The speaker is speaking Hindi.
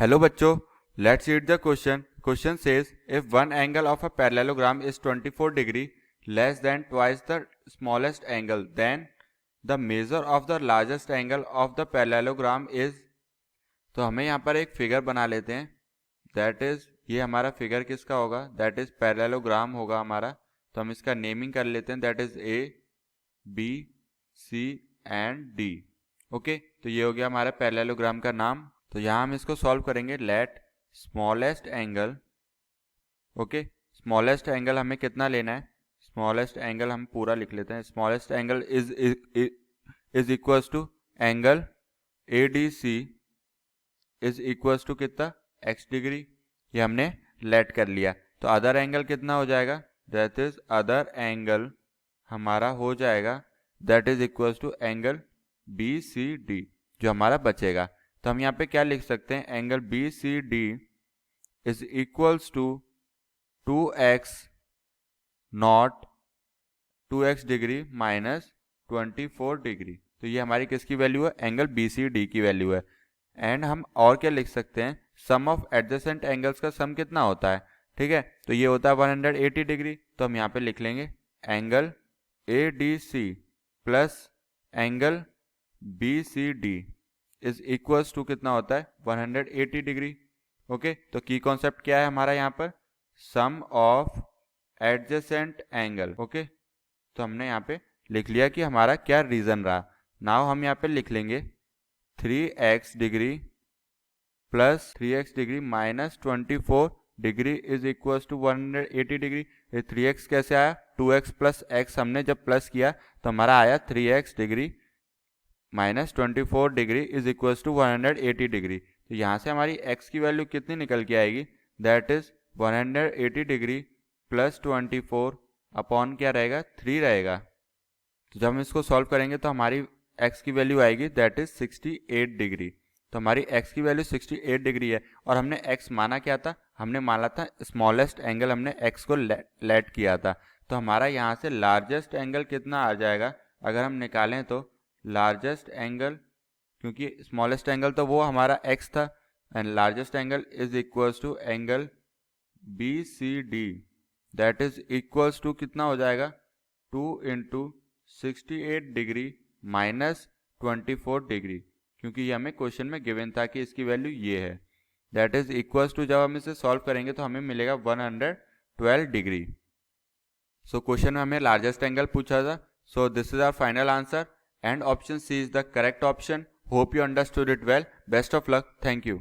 हेलो बच्चों, let's read the question. Question says if one angle of a parallelogram is 24 degree less than twice the smallest angle, then the measure of the largest angle of the parallelogram is. तो हमें यहाँ पर एक फिगर बना लेते हैं. दैट इज, ये हमारा फिगर किसका होगा? दैट इज पैरेललोग्राम होगा हमारा. तो हम इसका नेमिंग कर लेते हैं. That is A, B, C and D. Okay, तो ये हो गया हमारा पैरेललोग्राम का नाम. तो यहाँ हम इसको सॉल्व करेंगे. Let smallest angle, okay, smallest angle हमें कितना लेना है? स्मॉलेस्ट एंगल हम पूरा लिख लेते हैं. Smallest angle is equals to angle A D C is equals to कितना? x degree. ये हमने लेट कर लिया. तो अदर एंगल कितना हो जाएगा? दैट इज अदर एंगल हमारा हो जाएगा that is equals to angle B C D, जो हमारा बचेगा. तो हम यहाँ पे क्या लिख सकते हैं? Angle B C D is equals to 2x not 2x degree minus 24 degree. तो ये हमारी किसकी वैल्यू है? एंगल बी सी डी की वैल्यू है. एंड हम और क्या लिख सकते हैं? सम ऑफ एडजेसेंट एंगल्स का सम कितना होता है? ठीक है, तो ये होता है 180 डिग्री. तो हम यहाँ पे लिख लेंगे angle A D C plus angle B C D is equals to कितना होता है? 180 डिग्री. ओके, तो की कॉन्सेप्ट क्या है हमारा यहाँ पर? सम ऑफ एडजेसेंट एंगल. ओके, तो हमने यहाँ पे लिख लिया कि हमारा क्या रीजन रहा. नाउ हम यहाँ पे लिख लेंगे 3x degree plus 3x degree minus 24 degree is equals to 180 degree. ये 3x कैसे आया? 2x प्लस x हमने जब प्लस किया तो हमारा आया 3x degree minus 24 degree is equals to 180 degree. तो यहाँ से हमारी x की वैल्यू कितनी निकल के आएगी? That is 180 degree plus 24 upon क्या रहेगा? 3 रहेगा. तो जब हम इसको सॉल्व करेंगे तो हमारी x की वैल्यू आएगी दैट इज 68 डिग्री. तो हमारी x की वैल्यू 68 डिग्री है. और हमने x माना क्या था? हमने माना था स्मॉलेस्ट एंगल, हमने x को लेट किया था. तो हमारा यहाँ से लार्जेस्ट एंगल कितना आ जाएगा अगर हम निकालें? तो लार्जेस्ट एंगल, क्योंकि स्मॉलेस्ट एंगल तो वो हमारा x था, and largest angle is equals to angle B C D. That is equals to कितना हो जाएगा? 2 इंटू 68 डिग्री माइनस 24 डिग्री, क्योंकि ये हमें क्वेश्चन में गिवन था कि इसकी वैल्यू ये है. दैट इज इक्वल्स टू, जब हम इसे सॉल्व करेंगे तो हमें मिलेगा 112 डिग्री. सो क्वेश्चन में हमें लार्जेस्ट एंगल पूछा था. So this is our final answer and option C is the correct option. Hope you understood it well. Best of luck. Thank you.